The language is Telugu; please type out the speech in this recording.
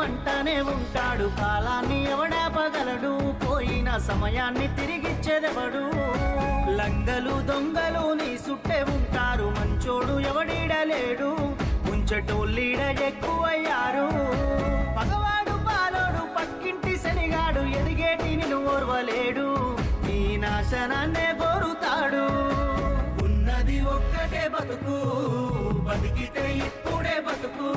అంటానే ఉంటాడు. కాలాన్ని ఎవడాపగలడు, పోయిన సమయాన్ని తిరిగిచ్చేదెవడు. లంగలు దొంగలు నీ సుట్టే ఉంటారు, మంచోడు ఎవడీడలేడు, ముంచటోళ్ళీడ ఎక్కువయ్యారు. పగవాడు పాలోడు పక్కింటి శనిగాడు, ఎదిగేటి నిన్ను ఓర్వలేడు, నీ నాశనాన్నే కోరుతాడు. ఉన్నది ఒక్కటే బతుకు, బతికితే ఇప్పుడే బతుకు.